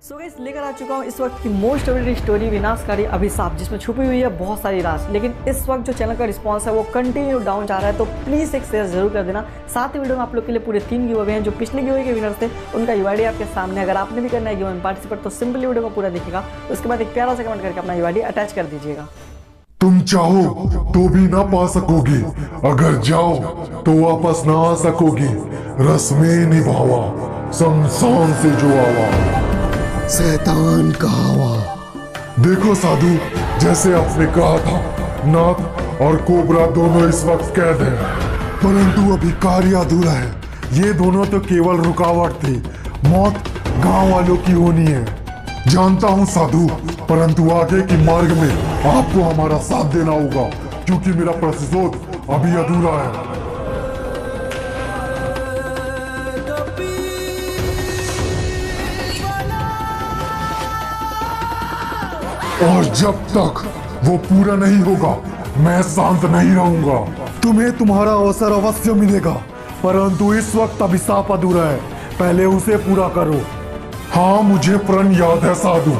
So guys लेकर आ चुका हूँ इस वक्त की मोस्ट अवेटेड स्टोरी विनाशकारी अभिशाप, जिसमें छुपी हुई है बहुत सारी राज। लेकिन इस वक्त जो चैनल का रिस्पांस है वो कंटिन्यू डाउन जा रहा है, तो प्लीज़ एक शेयर जरूर कर देना। साथ ही वीडियो में आप लोग के लिए पूरे 3 गिव अवे हैं। जो पिछले गिव अवे के विनर्स थे उनका यूआईडी आपके सामने। अगर आपने भी करना है गिव अवे में पार्टिसिपेट तो सिंपली वीडियो को पूरा देखिएगा, उसके बाद एक प्यारा सा कमेंट करके अपना यूआईडी अटैच कर दीजिएगा। तुम चाहो तो भी ना पा सकोगे, अगर जाओ तो वापस ना आ सकोगे। रस्में निभावा शमशान से जो आवा, शैतान का हवा। देखो साधु, जैसे आपने कहा था, नाथ और कोबरा दोनों इस वक्त कैद हैं, परंतु अभी कार्य अधूरा है। ये दोनों तो केवल रुकावट थी, मौत गांव वालों की होनी है। जानता हूं साधु, परंतु आगे की मार्ग में आपको हमारा साथ देना होगा, क्योंकि मेरा प्रतिशोध अभी अधूरा है। और जब तक वो पूरा नहीं होगा मैं शांत नहीं रहूंगा। तुम्हें तुम्हारा अवसर अवश्य मिलेगा, परंतु इस वक्त अभिशाप अधूरा है, पहले उसे पूरा करो। हाँ, मुझे प्रण याद है साधु,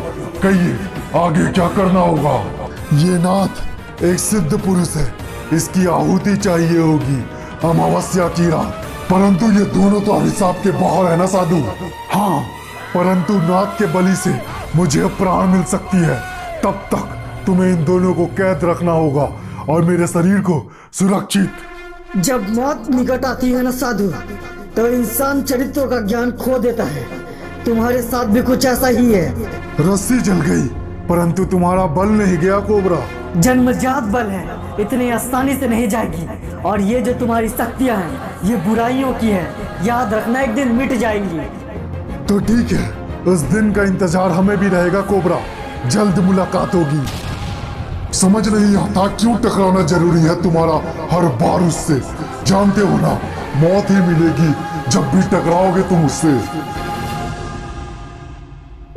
कहिए आगे क्या करना होगा। ये नाथ एक सिद्ध पुरुष है, इसकी आहुति चाहिए होगी अमावस्या की रात, परंतु ये दोनों तो अभिशाप के बाहर है ना साधु। हाँ, परंतु नाथ के बलि से मुझे प्राण मिल सकती है। तब तक तुम्हें इन दोनों को कैद रखना होगा और मेरे शरीर को सुरक्षित। जब मौत निकट आती है ना साधु, तो इंसान चरित्रों का ज्ञान खो देता है। तुम्हारे साथ भी कुछ ऐसा ही है। रस्सी जल गई, परंतु तुम्हारा बल नहीं गया कोबरा। जन्मजात बल है, इतनी आसानी से नहीं जाएगी। और ये जो तुम्हारी शक्तियां हैं, ये बुराइयों की है, याद रखना एक दिन मिट जाएंगी। तो ठीक है, उस दिन का इंतजार हमें भी रहेगा कोबरा, जल्द मुलाकात होगी। समझ नहीं आता क्यों टकराना जरूरी है तुम्हारा हर बार उससे। जानते हो ना, मौत ही मिलेगी जब भी टकराओगे तुम उससे।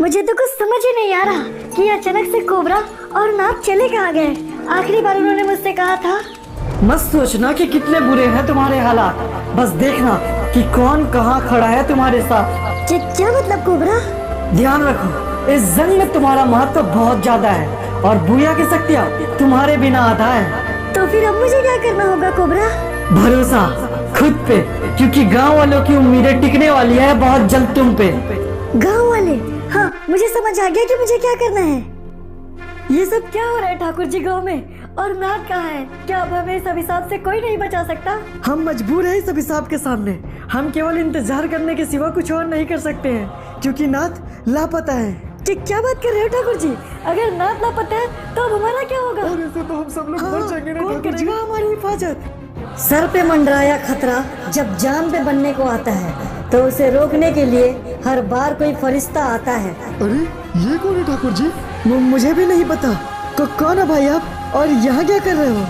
मुझे तो कुछ समझ ही नहीं आ रहा कि अचानक से कोबरा और नाथ चले कहाँ गए। आखिरी बार उन्होंने मुझसे कहा था, मत सोचना कि कितने बुरे हैं तुम्हारे हालात, बस देखना कि कौन कहाँ खड़ा है तुम्हारे साथ। क्या मतलब कोबरा? ध्यान रखो, इस जंग में तुम्हारा महत्व बहुत ज्यादा है और बुया की शक्तियाँ तुम्हारे बिना आधा है। तो फिर अब मुझे क्या करना होगा कोबरा? भरोसा खुद पे, क्योंकि गांव वालों की उम्मीदें टिकने वाली है बहुत जल्द तुम पे। गांव वाले? हाँ, मुझे समझ आ गया कि मुझे क्या करना है। ये सब क्या हो रहा है ठाकुर जी गांव में? और नाथ कहाँ है? क्या अब हमें इस अभिशाप से कोई नहीं बचा सकता? हम मजबूर है इस अभिशाप के सामने। हम केवल इंतजार करने के सिवा कुछ और नहीं कर सकते हैं, क्योंकि नाथ लापता है। क्या बात कर रहे हो ठाकुर जी? अगर नाथ लापता है तो अब हमारा क्या होगा? और ऐसे तो हम सब लोग मर जाएंगे ना। कौन करेगा हमारी हिफाजत? सर पे मंडराया खतरा जब जान पे बनने को आता है, तो उसे रोकने के लिए हर बार कोई फरिश्ता आता है। अरे ये कौन है ठाकुर जी? मुझे भी नहीं पता। कौन है भाई आप, और यहाँ क्या कर रहे हो?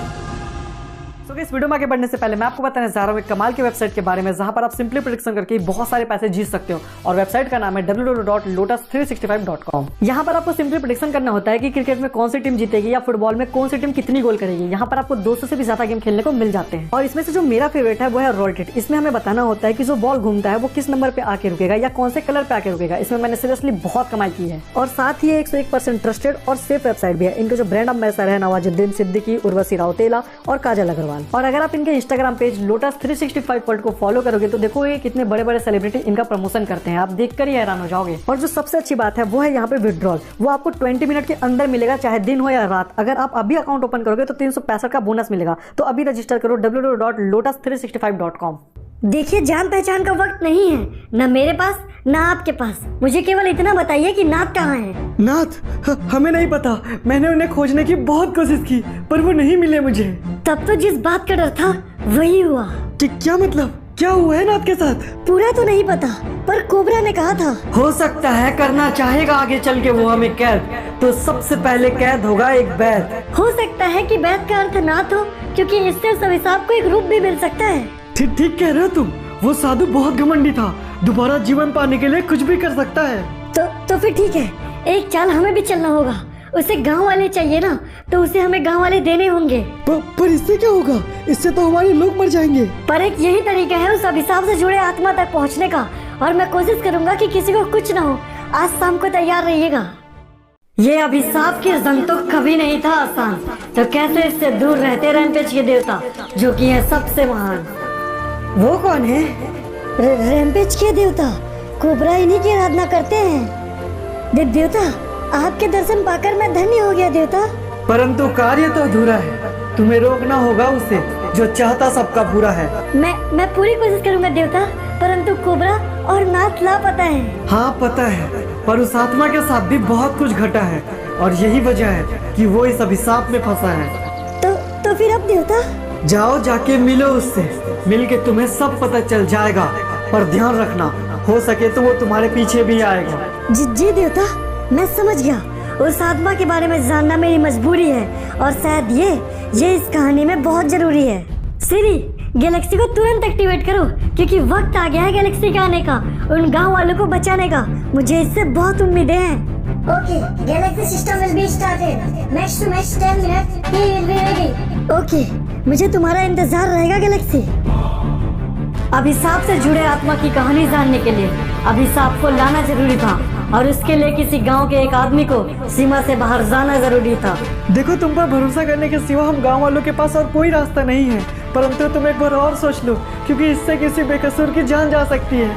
तो इस वीडियो में आगे बढ़ने से पहले मैं आपको बताने जा रहा हूँ एक कमाल की वेबसाइट के बारे में, जहां पर आप सिंपली प्रेडिक्शन करके बहुत सारे पैसे जीत सकते हो। और वेबसाइट का नाम है www.lotus365.com। यहाँ पर आपको सिंपली प्रेडिक्शन करना होता है कि क्रिकेट में कौन सी टीम जीतेगी या फुटबॉल में कौन सी टीम कितनी गोल करेगी। यहाँ पर आपको 200 से भी ज्यादा गेम खेलने को मिल जाते हैं। और इसमें से जो मेरा फेवरेट है वो है रोटेट। इसमें हमें बताना होता है कि जो बॉल घूमता है वो किस नंबर पे आके रुकेगा या कौन से कलर पे आके रुकेगा। इसमें मैंने सीरियसली बहुत कमाई की है। और साथ ही 101% ट्रस्टेड और सेफ वेबसाइट भी है। इनके जो ब्रांड एम्बेसडर है नवाजुद्दीन सिद्दीकी, उर्वशी राउतेला और काजल अग्रवाल। और अगर आप इनके इंस्टाग्राम पेज लोटस 365 वर्ल्ड को फॉलो करोगे तो देखो ये कितने बड़े बड़े सेलिब्रिटी इनका प्रमोशन करते हैं, आप देखकर ही हैरान हो जाओगे। और जो सबसे अच्छी बात है वो है यहाँ पे विड्रॉल, वो आपको 20 मिनट के अंदर मिलेगा, चाहे दिन हो या रात। अगर आप अभी अकाउंट ओपन करोगे तो 365 का बोनस मिलेगा। तो अभी रजिस्टर करो www.lotus365.com। देखिए, जान पहचान का वक्त नहीं है, न मेरे पास न आपके पास। मुझे केवल इतना बताइए कि नाथ कहाँ है? नाथ हमें नहीं पता। मैंने उन्हें खोजने की बहुत कोशिश की, पर वो नहीं मिले मुझे। तब तो जिस बात का डर था वही हुआ। क्या मतलब? क्या हुआ है नाथ के साथ? पूरा तो नहीं पता, पर कोबरा ने कहा था हो सकता है करना चाहेगा आगे चल के वो हमें कैद, तो सबसे पहले कैद होगा एक बैद। हो सकता है कि बैद का अर्थ नाथ हो, क्योंकि इससे उस अभिशाप को एक रूप भी मिल सकता है। ठीक कह रहे हो तुम। वो साधु बहुत घमंडी था, दोबारा जीवन पाने के लिए कुछ भी कर सकता है। तो फिर ठीक है, एक चाल हमें भी चलना होगा। उसे गांव वाले चाहिए ना, तो उसे हमें गांव वाले देने होंगे। पर इससे क्या होगा? इससे तो हमारे लोग मर जाएंगे। पर एक यही तरीका है उस अभिशाप से जुड़े आत्मा तक पहुंचने का, और मैं कोशिश करूंगा कि किसी को कुछ ना हो। आज शाम को तैयार रहिएगा। ये अभिशाप की जंग तो कभी नहीं था आसान, तो कैसे इससे दूर रहते रैम्पेज के देवता जो कि है सबसे महान। वो कौन है? रैम्पेज के देवता कोबरा इन्हीं की आराधना करते हैं। देवता, आपके दर्शन पाकर मैं धन्य हो गया देवता। परंतु कार्य तो अधूरा है, तुम्हें रोकना होगा उसे जो चाहता सबका बुरा है। मैं पूरी कोशिश करूंगा देवता, परंतु कोबरा और नाथ लापता है। हाँ पता है, पर उस आत्मा के साथ भी बहुत कुछ घटा है और यही वजह है कि वो इस अभिशाप में फंसा है। तो फिर अब देवता? जाओ जाके मिलो उससे, मिल के तुम्हें सब पता चल जाएगा। पर ध्यान रखना, हो सके तो वो तुम्हारे पीछे भी आएगा। जी देवता, मैं समझ गया। उस आत्मा के बारे में जानना मेरी मजबूरी है और शायद ये इस कहानी में बहुत जरूरी है। सिरी, गैलेक्सी को तुरंत एक्टिवेट करो क्योंकि वक्त आ गया है गैलेक्सी का आने का, उन गांव वालों को बचाने का। मुझे इससे बहुत उम्मीदें हैं। Okay, galaxy system will be started. Next to next 10 minute ही विल बी रेडी। ओके, मुझे तुम्हारा इंतजार रहेगा गैलेक्सी। अभिशाप से जुड़े आत्मा की कहानी जानने के लिए अभिशाप को लाना जरूरी था और उसके लिए किसी गांव के एक आदमी को सीमा से बाहर जाना जरूरी था। देखो, तुम पर भरोसा करने के सिवा हम गांव वालों के पास और कोई रास्ता नहीं है, परंतु तुम एक बार और सोच लो क्योंकि इससे किसी बेकसूर की जान जा सकती है।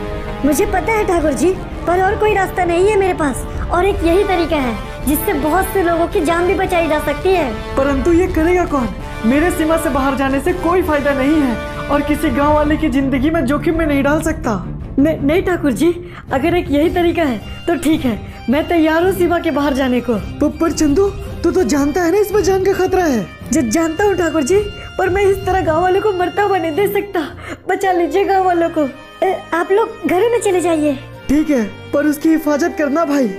मुझे पता है ठाकुर जी, पर और कोई रास्ता नहीं है मेरे पास, और एक यही तरीका है जिससे बहुत से लोगों की जान भी बचाई जा सकती है। परंतु ये करेगा कौन? मेरे सीमा से बाहर जाने से कोई फायदा नहीं है और किसी गांव वाले की जिंदगी में जोखिम में नहीं डाल सकता। नहीं ठाकुर जी, अगर एक यही तरीका है तो ठीक है, मैं तैयार हूँ सीमा के बाहर जाने को। पर चंदू, तू तो जानता है ना इसमें जान का खतरा है। जानता हूँ ठाकुर जी, पर मैं इस तरह गाँव वालों को मरता हुआ नहीं दे सकता। बचा लीजिए गाँव वालों को। आप लोग घरों में चले जाइए। ठीक है, पर उसकी हिफाजत करना भाई।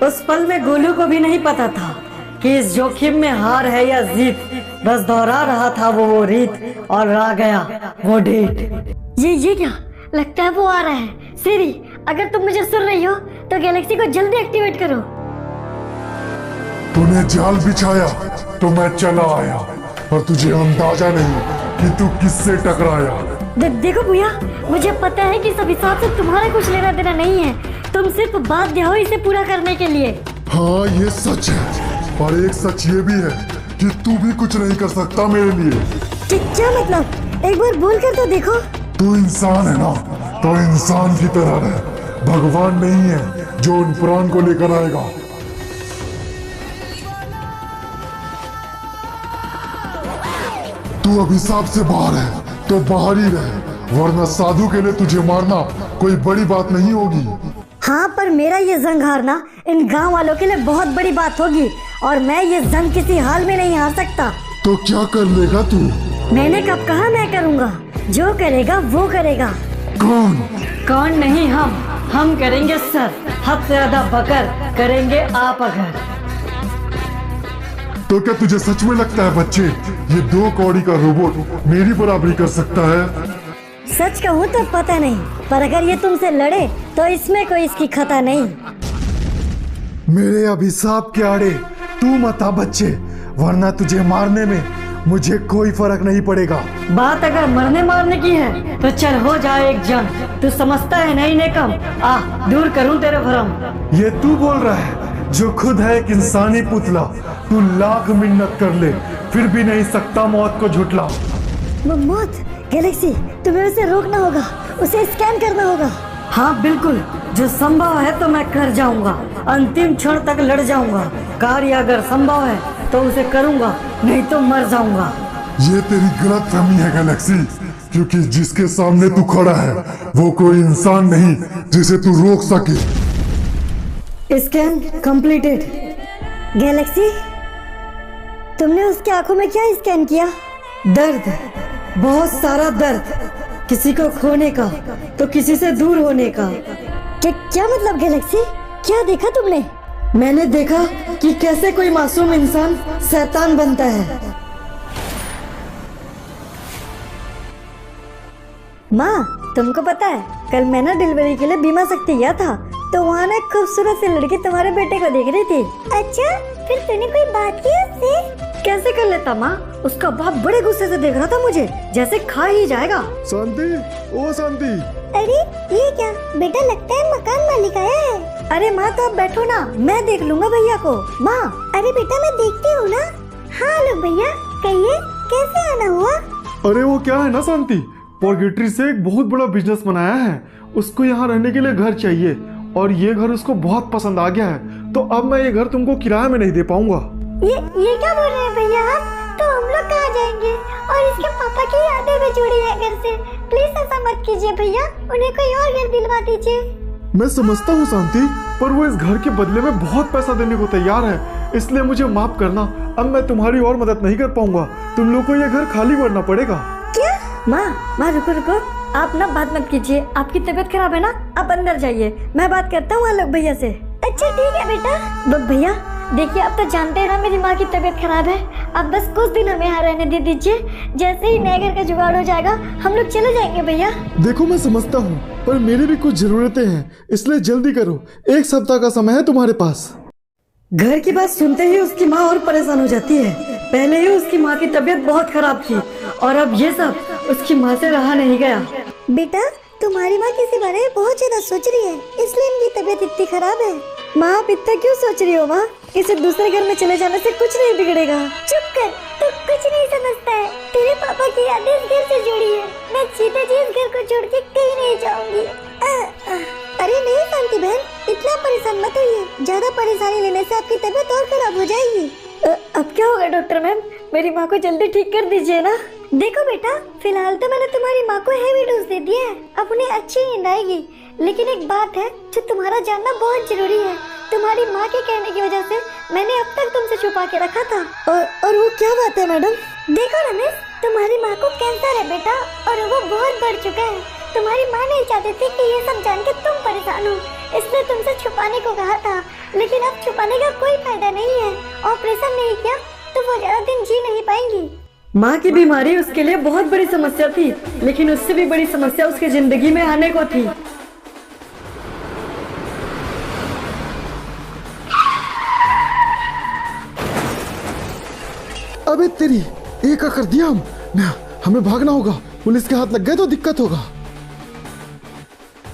उस पल में गोलू को भी नहीं पता था कि इस जोखिम में हार है या जीत, बस दोहरा रहा था वो रीत और आ गया वो डेट। ये क्या लगता है? वो आ रहा है। सिरी, अगर तुम मुझे सुन रही हो तो गैलेक्सी को जल्दी एक्टिवेट करो। तूने जाल बिछाया तो मैं चला आया, पर तुझे अंदाजा नहीं कि तू किससे टकराया। देखो भैया, मुझे पता है कि सभी साथ से तुम्हारा कुछ लेना देना नहीं है, तुम सिर्फ बाध्य हो इसे पूरा करने के लिए। हाँ, ये सच है, पर एक सच ये भी है कि तू भी कुछ नहीं कर सकता मेरे लिए। क्या मतलब? एक बार बोल कर तो देखो। तू इंसान है ना, तो इंसान की तरह रह। भगवान नहीं है जो उन प्राण को लेकर आएगा। तू अभिशाप से बाहर है तो बाहर ही रह, वरना साधु के लिए तुझे मारना कोई बड़ी बात नहीं होगी। हाँ, पर मेरा ये जंग हारना इन गांव वालों के लिए बहुत बड़ी बात होगी और मैं ये जंग किसी हाल में नहीं हार सकता। तो क्या कर लेगा तू? मैंने कब कहा मैं करूँगा? जो करेगा वो करेगा। कौन नहीं, हम करेंगे सर। हद से ज्यादा बकर करेंगे आप। अगर तो क्या तुझे सच में लगता है बच्चे, ये 2 कौड़ी का रोबोट मेरी बराबरी कर सकता है? सच कहूँ तो पता नहीं, पर अगर ये तुमसे लड़े तो इसमें कोई इसकी खता नहीं। मेरे अभिशाप के आड़े तू मत आ बच्चे, वरना तुझे मारने में मुझे कोई फर्क नहीं पड़ेगा। बात अगर मरने मारने की है तो चल हो जाए एक जंग। तू समझता है नहीं ने कम, आ दूर करूं तेरे भरम। ये तू बोल रहा है जो खुद है एक इंसानी पुतला। तू लाख मिन्नत कर ले फिर भी नहीं सकता मौत को झुठला। मौत? गैलेक्सी, तुम्हें उसे रोकना होगा, उसे स्कैन करना होगा। हाँ बिल्कुल, जो संभव है तो मैं कर जाऊंगा, अंतिम क्षण तक लड़ जाऊंगा। कार्य अगर संभव है तो उसे करूंगा, नहीं तो मर जाऊंगा। ये तेरी गलतफहमी है गैलेक्सी, क्योंकि जिसके सामने तू खड़ा है वो कोई इंसान नहीं जिसे तू रोक सके। Scan completed. गैलेक्सी, तुमने उसकी आंखों में क्या स्कैन किया? दर्द, बहुत सारा दर्द, किसी को खोने का तो किसी से दूर होने का। क्या मतलब गैलेक्सी? क्या देखा तुमने? मैंने देखा कि कैसे कोई मासूम इंसान शैतान बनता है। माँ, तुमको पता है कल मैं ना डिलीवरी के लिए बीमा शक्ति गया था, तो वहाँ ना एक खूबसूरत सी लड़की तुम्हारे बेटे को देख रही थी। अच्छा, फिर तूने कोई बात की उससे? कैसे कर लेता माँ? उसका बाप बड़े गुस्से से देख रहा था मुझे, जैसे खा ही जाएगा। शांति, ओ शांति। अरे ये क्या बेटा, लगता है मकान मालिक आया है। अरे माँ तो आप बैठो ना, मैं देख लूंगा भैया को। माँ अरे बेटा मैं देखती हूँ ना। हाँ लो भैया, कहिए कैसे आना हुआ? अरे वो क्या है ना शांति, पॉर्गेटरी से एक बहुत बड़ा बिजनेस बनाया है। उसको यहाँ रहने के लिए घर चाहिए और ये घर उसको बहुत पसंद आ गया है, तो अब मैं ये घर तुमको किराए में नहीं दे पाऊंगा। ये क्या बोल रहे हैं भैया आप? तो हम लोग कहाँ जाएंगे? और इसके पापा की यादें भी जुड़ी है घर से। प्लीज ऐसा मत कीजिए भैया, उन्हें कोई और घर दिलवा दीजिए। मैं समझता हूँ शांति, पर वो इस घर के बदले में बहुत पैसा देने को तैयार है, इसलिए मुझे माफ करना। अब मैं तुम्हारी और मदद नहीं कर पाऊंगा, तुम लोग को ये घर खाली करना पड़ेगा। क्या? माँ रुको रुको, आप ना बात मत कीजिए, आपकी तबीयत खराब है ना, आप अंदर जाइए, मैं बात करता हूँ आलोक भैया से। अच्छा ठीक है बेटा। भैया देखिए, आप तो जानते हैं ना मेरी माँ की तबीयत खराब है, आप बस कुछ दिन हमें यहाँ रहने दे दीजिए। जैसे ही नए घर का जुगाड़ हो जाएगा हम लोग चले जाएंगे भैया। देखो मैं समझता हूँ, पर मेरी भी कुछ जरूरतें हैं, इसलिए जल्दी करो, 1 सप्ताह का समय है तुम्हारे पास। घर की बात सुनते ही उसकी माँ और परेशान हो जाती है। पहले ही उसकी माँ की तबीयत बहुत खराब थी और अब ये सब उसकी माँ से रहा नहीं गया। बेटा तुम्हारी माँ किसी बारे में बहुत ज्यादा सोच रही है, इसलिए इनकी तबीयत इतनी खराब है। माँ आप इतना क्यों सोच रही हो माँ? किसी दूसरे घर में चले जाने से कुछ नहीं बिगड़ेगा। चुप कर, तू कुछ नहीं समझता है। तेरे पापा की यादें इस घर से जुड़ी है। मैं जीते जी इस घर को छोड़ के कहीं नहीं जाऊंगी। अरे नहीं शांति बहन, इतना परेशान मत होइए, ज्यादा परेशानी लेने से आपकी तबीयत और खराब हो जाएगी। अब क्या होगा डॉक्टर मैम? मेरी माँ को जल्दी ठीक कर दीजिए ना। देखो बेटा, फिलहाल तो मैंने तुम्हारी माँ को हेवी डोज दे दिया है, अब उन्हें अच्छी नींद आएगी। लेकिन एक बात है जो तुम्हारा जानना बहुत जरूरी है। तुम्हारी माँ के कहने की वजह से मैंने अब तक तुमसे छुपा के रखा था। और वो क्या बात है मैडम? देखो रमेश, तुम्हारी माँ को कैंसर है बेटा, और वो बहुत बढ़ चुका है। तुम्हारी माँ नहीं चाहती थी कि ये सब जान के तुम परेशान हो, इसलिए तुमसे छुपाने को कहा था। लेकिन अब छुपाने का कोई फायदा नहीं है। ऑपरेशन नहीं किया तो वो ज्यादा दिन जी नहीं पाएंगी। माँ की बीमारी उसके लिए बहुत बड़ी समस्या थी, लेकिन उससे भी बड़ी समस्या उसकी जिंदगी में आने को थी। अबे तेरी, एक कर दिया हम ना, हमें भागना होगा, पुलिस के हाथ लग गए तो दिक्कत होगा।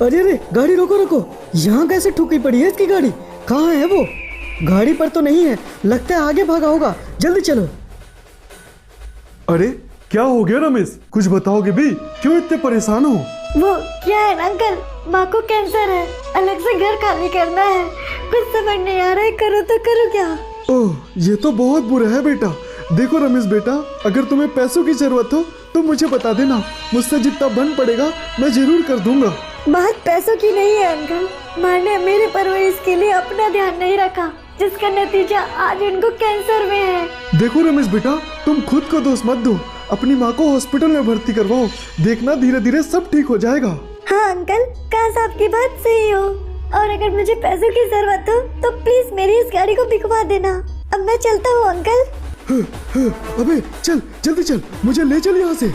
अरे गाड़ी रोको रोको, यहाँ कैसे ठुकी पड़ी है इसकी गाड़ी? कहाँ है वो? गाड़ी पर तो नहीं है, लगता है आगे भागा होगा, जल्दी चलो। अरे क्या हो गया रमेश, कुछ बताओगे भी? क्यों इतने परेशान हो? वो क्या है ना अंकल, माँ को कैंसर है, अलग से घर खाली करना है, कुछ समझ नहीं आ रहा है, करो तो करो क्या? ओह ये तो बहुत बुरा है बेटा। देखो रमेश बेटा, अगर तुम्हें पैसों की जरूरत हो तो मुझे बता देना, मुझसे जितना बन पड़ेगा मैं जरूर कर दूंगा। बात पैसों की नहीं है अंकल, माँ ने मेरे परवरिश के लिए अपना ध्यान नहीं रखा, जिसका नतीजा आज उनको कैंसर में है। देखो रमेश बेटा, तुम खुद को दोष मत दो, अपनी माँ को हॉस्पिटल में भर्ती करवाओ, देखना धीरे धीरे सब ठीक हो जाएगा। हाँ अंकल, काश आपकी बात सही हो, और अगर मुझे पैसों की जरूरत हो तो प्लीज मेरी इस गाड़ी को बिकवा देना। अब मैं चलता हूँ अंकल। अबे चल जल्दी चल, मुझे ले चल यहाँ से।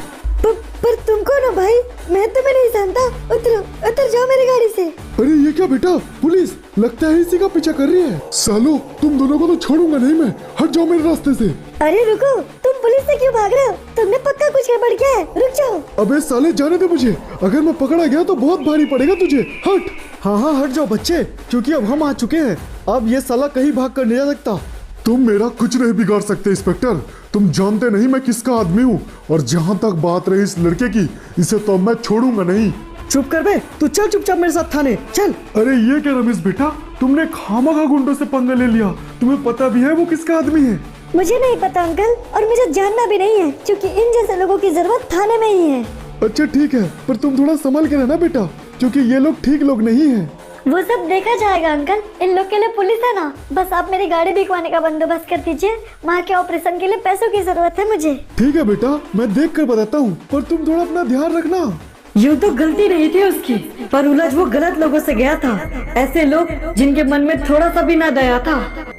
पर तुम कौन हो भाई? मैं तुम्हें नहीं जानता, उतरो, उतर जाओ मेरी गाड़ी से। अरे ये क्या बेटा, पुलिस लगता है इसी का पीछा कर रही है। सालो तुम दोनों को तो छोड़ूंगा नहीं मैं, हट जाओ मेरे रास्ते से। अरे रुको, तुम पुलिस से क्यों भाग रहे हो? तुमने पक्का कुछ गड़बड़ किया है, रुक जाओ। अबे साले जाने दे मुझे, अगर मैं पकड़ा गया तो बहुत भारी पड़ेगा तुझे, हट। हाँ हट जाओ बच्चे, क्योंकि अब हम आ चुके हैं, अब ये साला कहीं भाग कर नहीं जा सकता। तुम मेरा कुछ नहीं बिगाड़ सकते इंस्पेक्टर, तुम जानते नहीं मैं किसका आदमी हूँ, और जहाँ तक बात रही इस लड़के की, इसे तो मैं छोड़ूंगा नहीं। चुप कर बे, तू चल चुपचाप मेरे साथ थाने चल। अरे ये क्या रमेश बेटा, तुमने खामखा गुंडों से पंगा ले लिया, तुम्हें पता भी है वो किसका आदमी है? मुझे नहीं पता अंकल, और मुझे जानना भी नहीं है, क्योंकि इन जैसे लोगों की जरूरत थाने में ही है। अच्छा ठीक है, पर तुम थोड़ा संभल के रहना बेटा, क्योंकि ये लोग ठीक लोग नहीं है। वो सब देखा जाएगा अंकल, इन लोग के लिए पुलिस है ना, बस आप मेरी गाड़ी बिकवाने का बंदोबस्त कर दीजिए, माँ के ऑपरेशन के लिए पैसों की जरूरत है मुझे। ठीक है बेटा, मैं देख कर बताता हूँ, पर तुम थोड़ा अपना ध्यान रखना। यूँ तो गलती नहीं थी उसकी, पर उलझ वो गलत लोगों से गया था, ऐसे लोग जिनके मन में थोड़ा सा भी ना दया था।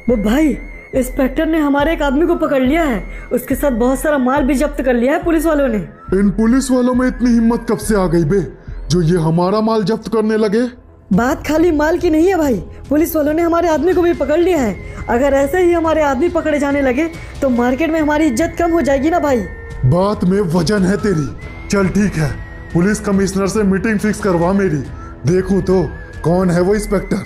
वो भाई, इंस्पेक्टर ने हमारे एक आदमी को पकड़ लिया है, उसके साथ बहुत सारा माल भी जब्त कर लिया है पुलिस वालों ने। इन पुलिस वालों में इतनी हिम्मत कब से आ गई बे, जो ये हमारा माल जब्त करने लगे? बात खाली माल की नहीं है भाई, पुलिस वालों ने हमारे आदमी को भी पकड़ लिया है। अगर ऐसे ही हमारे आदमी पकड़े जाने लगे तो मार्केट में हमारी इज्जत कम हो जाएगी ना भाई। बात में वजन है तेरी। चल ठीक है, पुलिस कमिश्नर से मीटिंग फिक्स करवा मेरी, देखूं तो कौन है वो इंस्पेक्टर।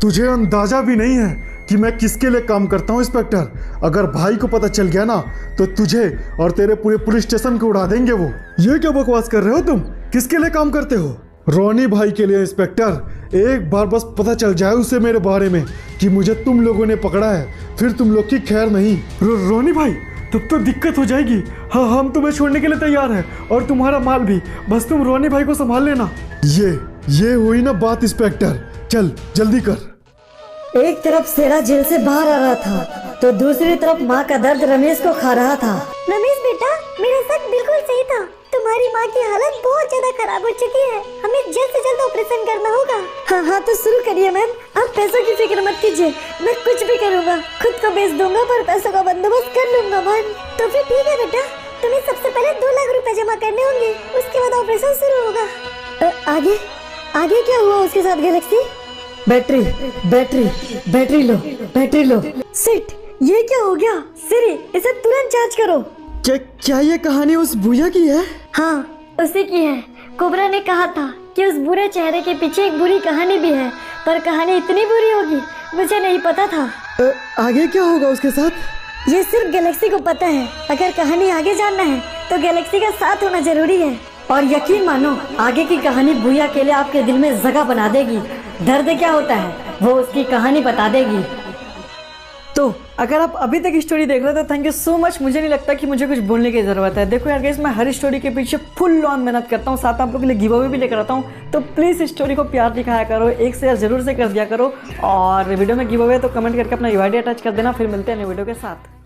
तुझे अंदाजा भी नहीं है कि मैं किसके लिए काम करता हूं इंस्पेक्टर। अगर भाई को पता चल गया ना तो तुझे और तेरे पूरे पुलिस स्टेशन को उड़ा देंगे वो। ये क्या बकवास कर रहे हो तुम? किसके लिए काम करते हो? रोनी भाई के लिए इंस्पेक्टर। एक बार बस पता चल जाए उसे मेरे बारे में कि मुझे तुम लोगों ने पकड़ा है, फिर तुम लोग की खैर नहीं। रोनी भाई तब तो दिक्कत हो जाएगी। हाँ, हम तुम्हें छोड़ने के लिए तैयार हैं और तुम्हारा माल भी, बस तुम रोनी भाई को संभाल लेना। ये हुई ना बात इंस्पेक्टर, चल जल्दी कर। एक तरफ सेरा जेल से बाहर आ रहा था तो दूसरी तरफ माँ का दर्द रमेश को खा रहा था। रमेश बेटा, मेरा शक बिल्कुल सही था। तुम्हारी माँ की हालत बहुत ज्यादा खराब हो चुकी है, हमें जल्द से जल्द ऑपरेशन करना होगा। हाँ तो शुरू करिए मैम, आप पैसों की फिक्र मत कीजिए, मैं कुछ भी करूँगा, खुद को बेच दूंगा पर पैसों का बंदोबस्त कर लूंगा मैम। तो फिर ठीक है बेटा, तुम्हें सबसे पहले 2 लाख रुपए जमा करने होंगे, उसके बाद ऑपरेशन शुरू होगा। आगे क्या हुआ उसके साथ गैलेक्सी? Battery low. सिट, ये क्या हो गया? सिरी, इसे तुरंत चार्ज करो। क्या ये कहानी उस भूया की है? हाँ, उसी की है। कोबरा ने कहा था कि उस बुरे चेहरे के पीछे एक बुरी कहानी भी है, पर कहानी इतनी बुरी होगी मुझे नहीं पता था। आगे क्या होगा उसके साथ? ये सिर्फ गैलेक्सी को पता है। अगर कहानी आगे जानना है तो गैलेक्सी का साथ होना जरूरी है। और यकीन मानो, आगे की कहानी भूया के लिए आपके दिल में जगह बना देगी। दर्द क्या होता है वो उसकी कहानी बता देगी। तो अगर आप अभी तक स्टोरी देख रहे हो तो थैंक यू सो मच। मुझे नहीं लगता कि मुझे कुछ बोलने की ज़रूरत है। देखो यार गाइस, मैं हर स्टोरी के पीछे फुल ऑन मेहनत करता हूँ, साथ आप लोगों के लिए गिव अवे भी लेकर आता हूँ। तो प्लीज़ स्टोरी को प्यार दिखाया करो, एक शेयर जरूर से कर दिया करो। और वीडियो में गिव अवे तो कमेंट करके अपना यूआईडी अटैच कर देना। फिर मिलते हैं नई वीडियो के साथ।